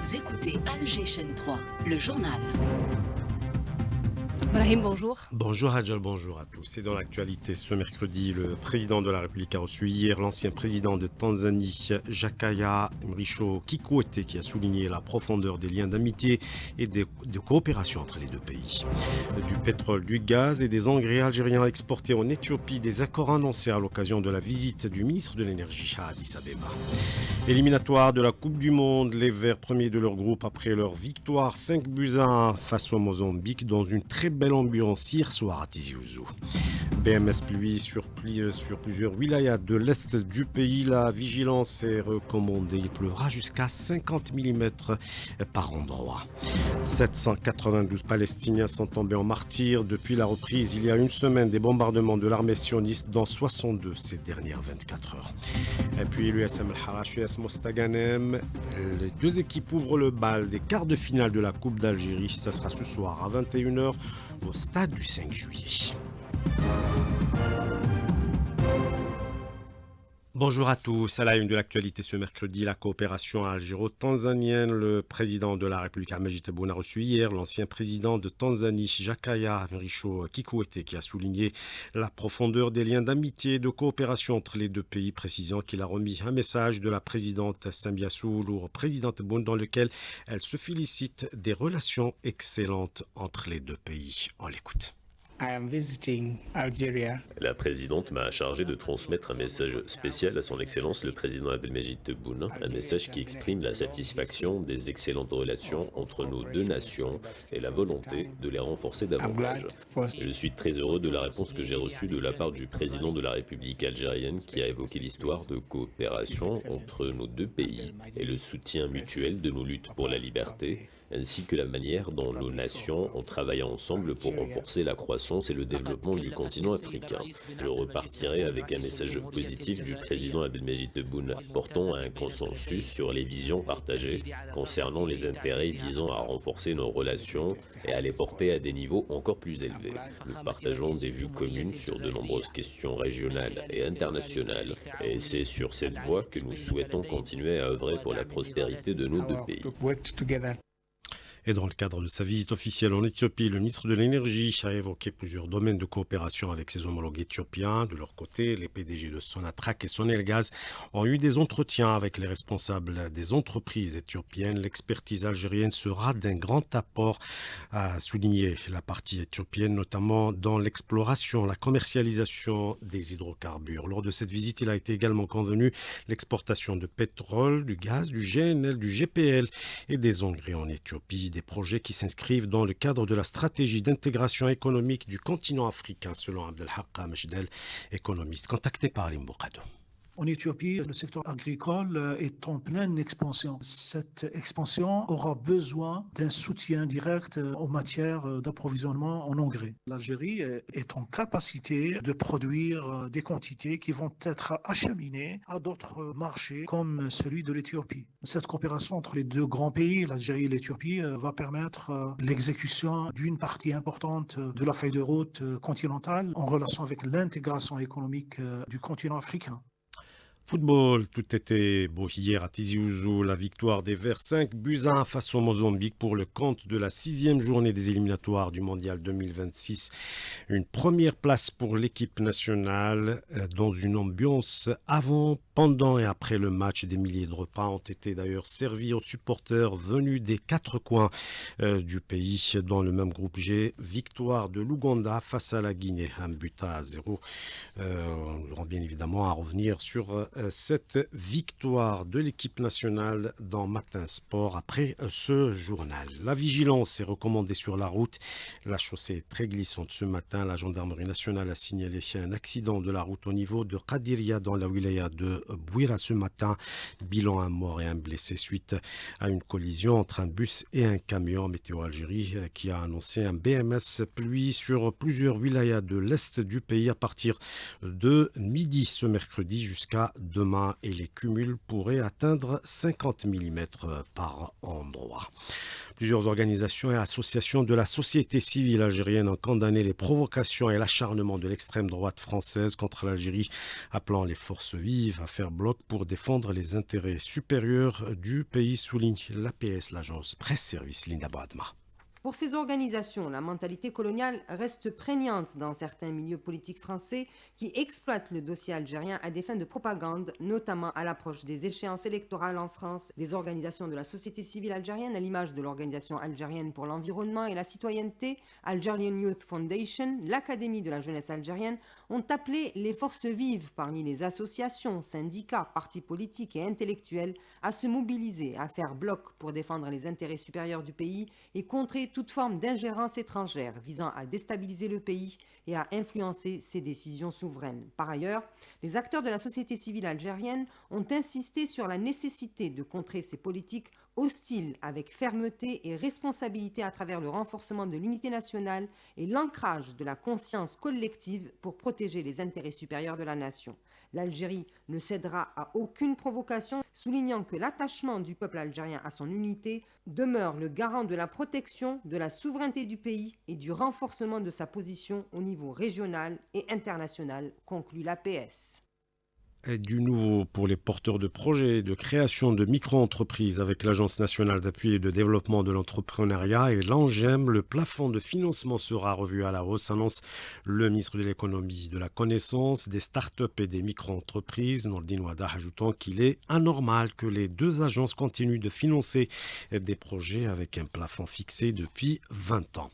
Vous écoutez Alger Chaîne 3, le journal. Brahim, bonjour. Bonjour Hadjal, bonjour à tous. C'est dans l'actualité ce mercredi, le président de la République a reçu hier l'ancien président de Tanzanie, Jakaya Mrisho Kikwete, qui a souligné la profondeur des liens d'amitié et de coopération entre les deux pays. Du pétrole, du gaz et des engrais algériens exportés en Éthiopie, des accords annoncés à l'occasion de la visite du ministre de l'Énergie à Addis Abeba. Éliminatoire de la Coupe du Monde, les Verts premiers de leur groupe après leur victoire 5-1 face au Mozambique dans une très belle ambiance hier soir à Tizi Ouzou. BMS pluie sur plusieurs wilayas de l'est du pays. La vigilance est recommandée. Il pleuvra jusqu'à 50 mm par endroit. 792 Palestiniens sont tombés en martyrs depuis la reprise il y a une semaine des bombardements de l'armée sioniste dans 62 ces dernières 24 heures. Et puis l'USM Al-Harash, US Mostaganem, les deux équipes ouvrent le bal des quarts de finale de la Coupe d'Algérie. Ça sera ce soir à 21 h au stade du 5 juillet. Bonjour à tous. À la une de l'actualité ce mercredi, la coopération algéro-tanzanienne. Le président de la République, Ahmed Tebboune, a reçu hier l'ancien président de Tanzanie, Jakaya Mrisho Kikwete, qui a souligné la profondeur des liens d'amitié et de coopération entre les deux pays, précisant qu'il a remis un message de la présidente Samia Suluhu au président Tebboune dans lequel elle se félicite des relations excellentes entre les deux pays. On l'écoute. La présidente m'a chargé de transmettre un message spécial à son Excellence le président Abdelmejid Tebboune, un message qui exprime la satisfaction des excellentes relations entre nos deux nations et la volonté de les renforcer davantage. Je suis très heureux de la réponse que j'ai reçue de la part du président de la République algérienne qui a évoqué l'histoire de coopération entre nos deux pays et le soutien mutuel de nos luttes pour la liberté, ainsi que la manière dont nos nations ont travaillé ensemble pour renforcer la croissance et le développement du continent africain. Je repartirai avec un message positif du président Abdelmejid Tebboune, portant à un consensus sur les visions partagées concernant les intérêts visant à renforcer nos relations et à les porter à des niveaux encore plus élevés. Nous partageons des vues communes sur de nombreuses questions régionales et internationales, et c'est sur cette voie que nous souhaitons continuer à œuvrer pour la prospérité de nos deux pays. Et dans le cadre de sa visite officielle en Éthiopie, le ministre de l'Énergie a évoqué plusieurs domaines de coopération avec ses homologues éthiopiens. De leur côté, les PDG de Sonatrach et Sonelgaz ont eu des entretiens avec les responsables des entreprises éthiopiennes. L'expertise algérienne sera d'un grand apport, a souligné la partie éthiopienne, notamment dans l'exploration, la commercialisation des hydrocarbures. Lors de cette visite, il a été également convenu l'exportation de pétrole, du gaz, du GNL, du GPL et des engrais en Éthiopie. Des projets qui s'inscrivent dans le cadre de la stratégie d'intégration économique du continent africain, selon Abdelhaq Mejdel, économiste contacté par Limbokado. En Éthiopie, le secteur agricole est en pleine expansion. Cette expansion aura besoin d'un soutien direct en matière d'approvisionnement en engrais. L'Algérie est en capacité de produire des quantités qui vont être acheminées à d'autres marchés comme celui de l'Éthiopie. Cette coopération entre les deux grands pays, l'Algérie et l'Éthiopie, va permettre l'exécution d'une partie importante de la feuille de route continentale en relation avec l'intégration économique du continent africain. Football, tout était beau hier à Tizi Ouzou. La victoire des Verts 5-1 face au Mozambique pour le compte de la 6e journée des éliminatoires du Mondial 2026. Une première place pour l'équipe nationale dans une ambiance avant, pendant et après le match. Des milliers de repas ont été d'ailleurs servis aux supporters venus des 4 coins du pays. Dans le même groupe G, victoire de l'Ouganda face à la Guinée, 1-0. On aura bien évidemment à revenir sur cette victoire de l'équipe nationale dans Matin Sport après ce journal. La vigilance est recommandée sur la route. La chaussée est très glissante ce matin. La gendarmerie nationale a signalé un accident de la route au niveau de Qadiria dans la wilaya de Bouira ce matin. Bilan, un mort et un blessé suite à une collision entre un bus et un camion. Météo Algérie qui a annoncé un BMS pluie sur plusieurs wilayas de l'est du pays à partir de midi ce mercredi jusqu'à demain et les cumuls pourraient atteindre 50 mm par endroit. Plusieurs organisations et associations de la société civile algérienne ont condamné les provocations et l'acharnement de l'extrême droite française contre l'Algérie, appelant les forces vives à faire bloc pour défendre les intérêts supérieurs du pays, souligne l'APS, l'agence presse-service Linda Boadma. Pour ces organisations, la mentalité coloniale reste prégnante dans certains milieux politiques français qui exploitent le dossier algérien à des fins de propagande, notamment à l'approche des échéances électorales en France. Des organisations de la société civile algérienne, à l'image de l'Organisation algérienne pour l'environnement et la citoyenneté, Algerian Youth Foundation, l'Académie de la jeunesse algérienne, ont appelé les forces vives parmi les associations, syndicats, partis politiques et intellectuels à se mobiliser, à faire bloc pour défendre les intérêts supérieurs du pays et contrer toute forme d'ingérence étrangère visant à déstabiliser le pays et à influencer ses décisions souveraines. Par ailleurs, les acteurs de la société civile algérienne ont insisté sur la nécessité de contrer ces politiques hostiles avec fermeté et responsabilité à travers le renforcement de l'unité nationale et l'ancrage de la conscience collective pour protéger les intérêts supérieurs de la nation. L'Algérie ne cédera à aucune provocation, soulignant que l'attachement du peuple algérien à son unité demeure le garant de la protection de la souveraineté du pays et du renforcement de sa position au niveau régional et international, conclut l'APS. Et du nouveau pour les porteurs de projets de création de micro-entreprises avec l'Agence nationale d'appui et de développement de l'entrepreneuriat et l'ANGEM, le plafond de financement sera revu à la hausse, annonce le ministre de l'économie, de la connaissance, des startups et des micro-entreprises, Nordine Wada, ajoutant qu'il est anormal que les deux agences continuent de financer des projets avec un plafond fixé depuis 20 ans.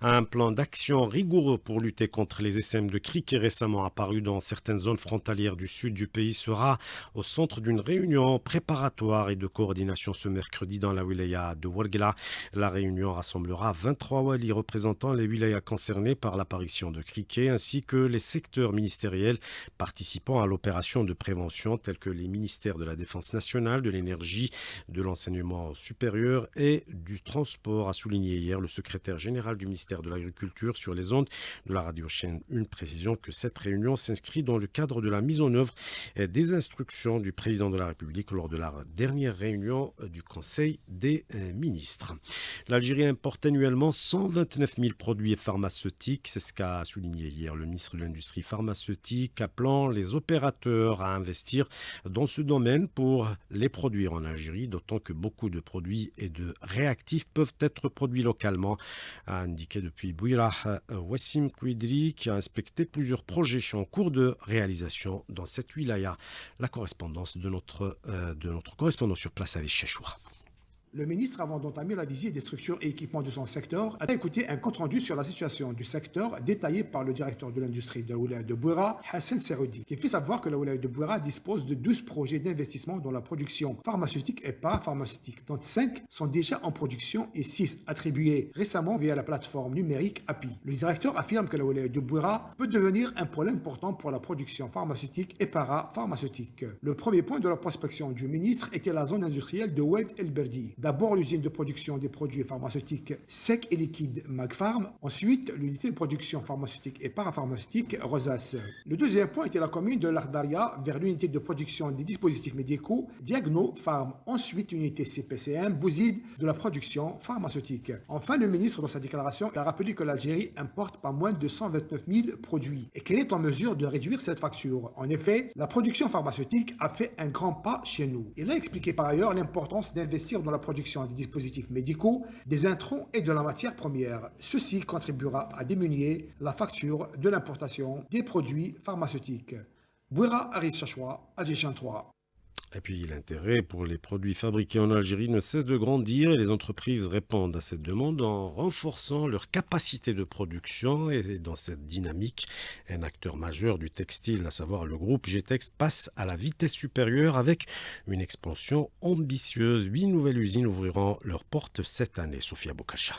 Un plan d'action rigoureux pour lutter contre les essaim de criquet récemment apparu dans certaines zones frontalières du sud du pays sera au centre d'une réunion préparatoire et de coordination ce mercredi dans la wilaya de Ouargla. La réunion rassemblera 23 walis représentant les wilayas concernés par l'apparition de criquets ainsi que les secteurs ministériels participant à l'opération de prévention tels que les ministères de la Défense nationale, de l'énergie, de l'enseignement supérieur et du transport, a souligné hier le secrétaire général du ministère de l'Agriculture sur les ondes de la radio chaîne. Une précision que cette réunion s'inscrit dans le cadre de la mise en œuvre des instructions du président de la République lors de la dernière réunion du Conseil des ministres. L'Algérie importe annuellement 129 000 produits pharmaceutiques. C'est ce qu'a souligné hier le ministre de l'Industrie pharmaceutique, appelant les opérateurs à investir dans ce domaine pour les produire en Algérie, d'autant que beaucoup de produits et de réactifs peuvent être produits localement, a indiqué depuis Bouira Wassim Kouidri, qui a inspecté plusieurs projets en cours de réalisation dans cette wilaya. La correspondance de notre correspondant sur place, Ali Chechoua. Le ministre, avant d'entamer la visite des structures et équipements de son secteur, a écouté un compte-rendu sur la situation du secteur détaillé par le directeur de l'industrie de la wilaya de Bouira, Hassan Seroudi, qui fait savoir que la wilaya de Bouira dispose de 12 projets d'investissement dans la production pharmaceutique et parapharmaceutique, dont 5 sont déjà en production et 6 attribués récemment via la plateforme numérique API. Le directeur affirme que la wilaya de Bouira peut devenir un pôle important pour la production pharmaceutique et parapharmaceutique. Le premier point de la prospection du ministre était la zone industrielle de Oued El Berdi. D'abord, l'usine de production des produits pharmaceutiques secs et liquides Magpharm. Ensuite, l'unité de production pharmaceutique et parapharmaceutique Rosas. Le deuxième point était la commune de l'Ardaria vers l'unité de production des dispositifs médicaux Diagno-Pharm. Ensuite, l'unité CPCM Bouzid de la production pharmaceutique. Enfin, le ministre, dans sa déclaration, a rappelé que l'Algérie importe pas moins de 129 000 produits et qu'elle est en mesure de réduire cette facture. En effet, la production pharmaceutique a fait un grand pas chez nous. Il a expliqué par ailleurs l'importance d'investir dans la production des dispositifs médicaux, des intrants et de la matière première. Ceci contribuera à diminuer la facture de l'importation des produits pharmaceutiques. Bouira Aris Chachoua, Algérie 3. Et puis l'intérêt pour les produits fabriqués en Algérie ne cesse de grandir et les entreprises répondent à cette demande en renforçant leur capacité de production. Et dans cette dynamique, un acteur majeur du textile, à savoir le groupe G-Tex, passe à la vitesse supérieure avec une expansion ambitieuse. 8 nouvelles usines ouvriront leurs portes cette année. Sophia Bokacha.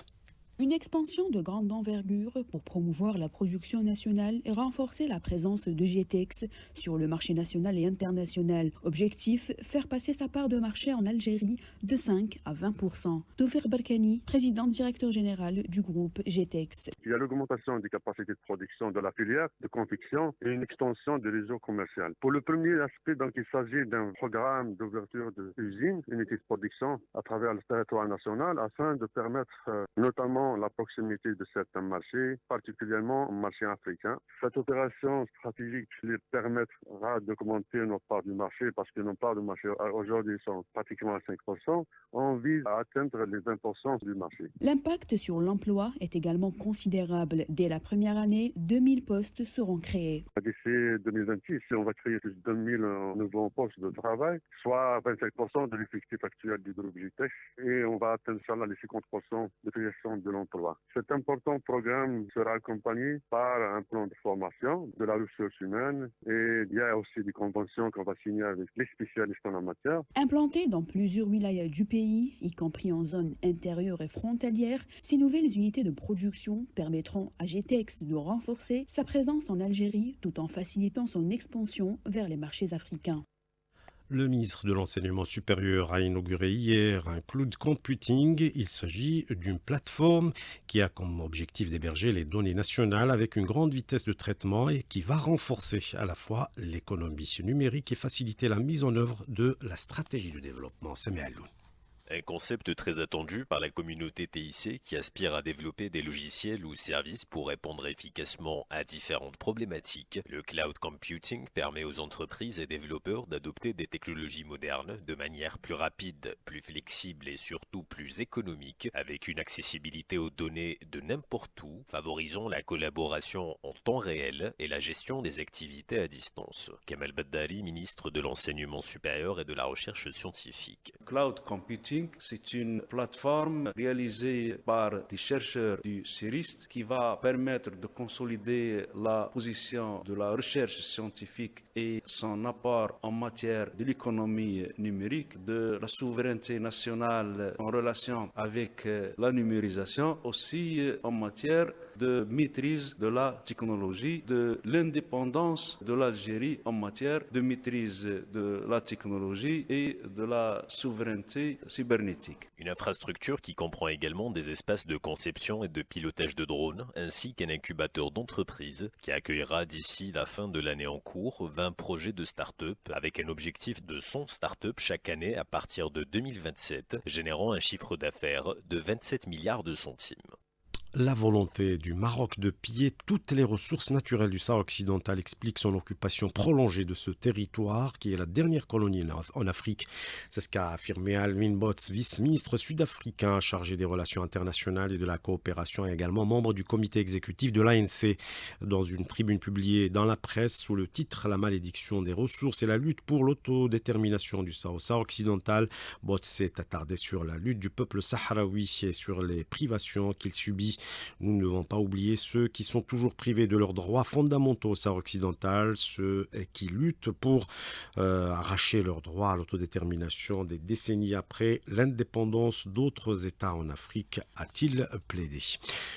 Une expansion de grande envergure pour promouvoir la production nationale et renforcer la présence de GTX sur le marché national et international. Objectif, faire passer sa part de marché en Algérie de 5 à 20%. Toufir Barkani, président directeur général du groupe GTX. Il y a l'augmentation des capacités de production de la filière de confection et une extension du réseau commercial. Pour le premier aspect, donc, il s'agit d'un programme d'ouverture d'usines, unités de production à travers le territoire national afin de permettre notamment la proximité de certains marchés, particulièrement au marché africain. Cette opération stratégique permettra d'augmenter notre part du marché parce que nos parts du marché aujourd'hui sont pratiquement à 5%. On vise à atteindre les 20% du marché. L'impact sur l'emploi est également considérable. Dès la première année, 2000 postes seront créés. D'ici 2026, on va créer plus de 2000 nouveaux postes de travail, soit 25% de l'effectif actuel du groupe GTX, et on va atteindre ça les 50% de création de l'emploi. Cet important programme sera accompagné par un plan de formation de la ressource humaine et il y a aussi des conventions qu'on va signer avec les spécialistes en la matière. Implantées dans plusieurs wilayas du pays, y compris en zone intérieure et frontalière, ces nouvelles unités de production permettront à GTX de renforcer sa présence en Algérie tout en facilitant son expansion vers les marchés africains. Le ministre de l'Enseignement supérieur a inauguré hier un cloud computing. Il s'agit d'une plateforme qui a comme objectif d'héberger les données nationales avec une grande vitesse de traitement et qui va renforcer à la fois l'économie numérique et faciliter la mise en œuvre de la stratégie de développement. Un concept très attendu par la communauté TIC qui aspire à développer des logiciels ou services pour répondre efficacement à différentes problématiques. Le cloud computing permet aux entreprises et développeurs d'adopter des technologies modernes de manière plus rapide, plus flexible et surtout plus économique, avec une accessibilité aux données de n'importe où, favorisant la collaboration en temps réel et la gestion des activités à distance. Kamal Baddari, ministre de l'Enseignement supérieur et de la Recherche scientifique. Cloud computing, c'est une plateforme réalisée par des chercheurs du CERIST qui va permettre de consolider la position de la recherche scientifique et son apport en matière de l'économie numérique, de la souveraineté nationale en relation avec la numérisation, aussi en matière de maîtrise de la technologie, de l'indépendance de l'Algérie en matière de maîtrise de la technologie et de la souveraineté cybernétique. Une infrastructure qui comprend également des espaces de conception et de pilotage de drones, ainsi qu'un incubateur d'entreprises qui accueillera d'ici la fin de l'année en cours 20 projets de start-up avec un objectif de 100 start-up chaque année à partir de 2027, générant un chiffre d'affaires de 27 milliards de centimes. La volonté du Maroc de piller toutes les ressources naturelles du Sahara occidental explique son occupation prolongée de ce territoire qui est la dernière colonie en Afrique. C'est ce qu'a affirmé Alvin Botts, vice-ministre sud-africain chargé des relations internationales et de la coopération et également membre du comité exécutif de l'ANC. Dans une tribune publiée dans la presse sous le titre « La malédiction des ressources et la lutte pour l'autodétermination du Sahara occidental », Botts s'est attardé sur la lutte du peuple sahraoui et sur les privations qu'il subit. Nous ne devons pas oublier ceux qui sont toujours privés de leurs droits fondamentaux au Sahara occidental, ceux qui luttent pour arracher leurs droits à l'autodétermination des décennies après l'indépendance d'autres États en Afrique, a-t-il plaidé.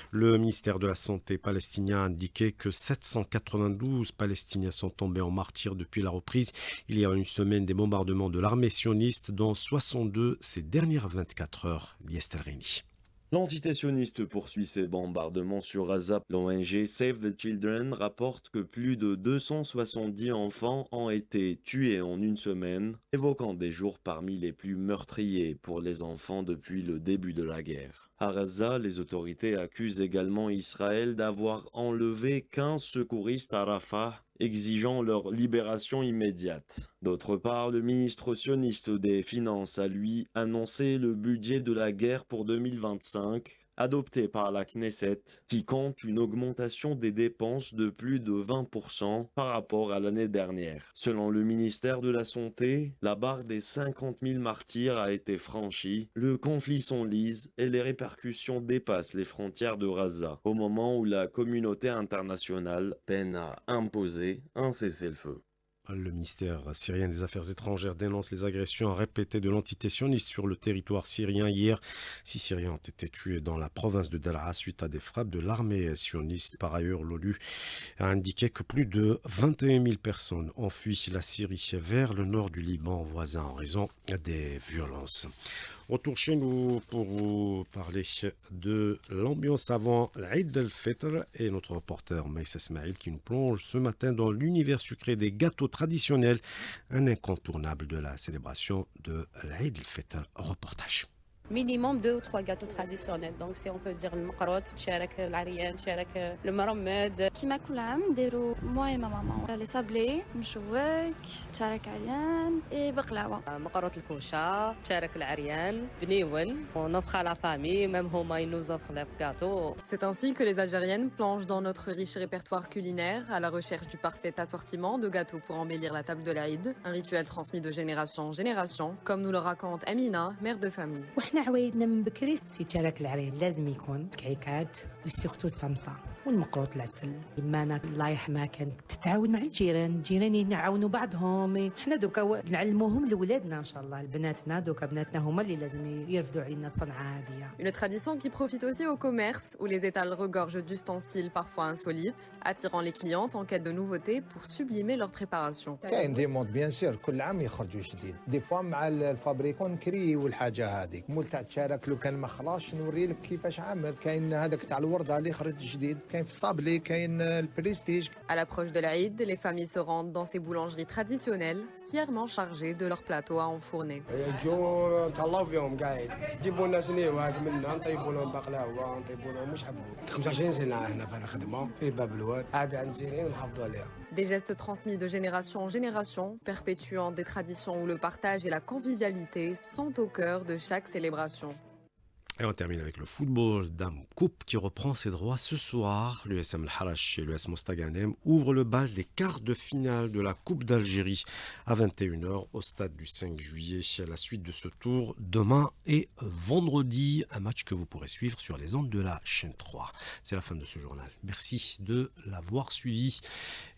Le ministère de la Santé palestinien a indiqué que 792 Palestiniens sont tombés en martyrs depuis la reprise il y a une semaine des bombardements de l'armée sioniste, dont 62 ces dernières 24 heures. Liestel Rini. L'entité sioniste poursuit ses bombardements sur Gaza. L'ONG Save the Children rapporte que plus de 270 enfants ont été tués en une semaine, évoquant des jours parmi les plus meurtriers pour les enfants depuis le début de la guerre. À Gaza, les autorités accusent également Israël d'avoir enlevé 15 secouristes à Rafah, exigeant leur libération immédiate. D'autre part, le ministre sioniste des Finances a lui annoncé le budget de la guerre pour 2025, adopté par la Knesset, qui compte une augmentation des dépenses de plus de 20% par rapport à l'année dernière. Selon le ministère de la Santé, la barre des 50 000 martyrs a été franchie, le conflit s'enlise et les répercussions dépassent les frontières de Gaza, au moment où la communauté internationale peine à imposer un cessez-le-feu. Le ministère syrien des Affaires étrangères dénonce les agressions répétées de l'entité sioniste sur le territoire syrien. Hier, 6 Syriens ont été tués dans la province de Daraa suite à des frappes de l'armée sioniste. Par ailleurs, l'ONU a indiqué que plus de 21 000 personnes ont fui la Syrie vers le nord du Liban voisin en raison des violences. Retour chez nous pour vous parler de l'ambiance avant l'Eid al-Fitr et notre reporter Maïssa Smaïl qui nous plonge ce matin dans l'univers sucré des gâteaux traditionnels, un incontournable de la célébration de l'Eid al-Fitr. Reportage. Minimum 2 ou 3 gâteaux traditionnels. Donc, si on peut dire le مقروط, تشارك العريان, تشارك المرمد. كيما كل عام نديرو موا ما ماما لي صابلي مشوك تشارك عريان اي بقلاوه. مقروط الكوشه, تشارك العريان, بنيون, on offre à la famille, même هما ils nous offrent les gâteaux. C'est ainsi que les Algériennes plongent dans notre riche répertoire culinaire à la recherche du parfait assortiment de gâteaux pour embellir la table de l'Aïd, un rituel transmis de génération en génération, comme nous le raconte Amina, mère de famille. عوايدنا من بكري سيتشارك العرين لازم يكون كعكات وسيرتو الصمصه والمقروط العسل. يمانا الله يرحمها كانت تتعاون مع الجيران يعاونوا بعضهم. احنا دوكا نعلموهم لولادنا ان شاء الله لبناتنا دوكا بناتنا هما اللي لازم يرفدوا علينا الصنعه هذه. Une tradition qui profite aussi au commerce où les étals regorgent d'ustensiles parfois insolites, attirant les clientes en quête de nouveautés pour sublimer leur préparation. كاين دي مود بيان سير كل عام يخرجوا جديد دي فوا مع الفابريكون كريو الحاجه هذيك مول تاع تشارك لو كان ما خلاص نوري لك كيفاش عامل. كاين هذاك تاع الورده اللي خرج جديد كاين في الصابلي كاين البريستيج. À l'approche de l'Aïd, les familles se rendent dans ces boulangeries traditionnelles, fièrement chargées de leurs plateaux à enfourner. يجوا تهلاو فيهم قاعد يجيبوا لنا سنيوات منا نطيبوا لهم بقلاوه نطيبوا لهم مش حبوا 25 سنه هنا في الخدمه في باب الواد عاد عند زينين نحافظوا عليها. Des gestes transmis de génération en génération, perpétuant des traditions où le partage et la convivialité sont au cœur de chaque célébration. Et on termine avec le football Dame Coupe qui reprend ses droits ce soir. L'USM Al-Harash et l'US Mostaganem ouvrent le bal des quarts de finale de la Coupe d'Algérie à 21h au stade du 5 juillet. La suite de ce tour demain et vendredi. Un match que vous pourrez suivre sur les ondes de la chaîne 3. C'est la fin de ce journal. Merci de l'avoir suivi.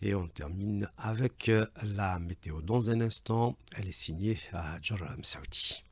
Et on termine avec la météo dans un instant. Elle est signée à Jaram Saoudi.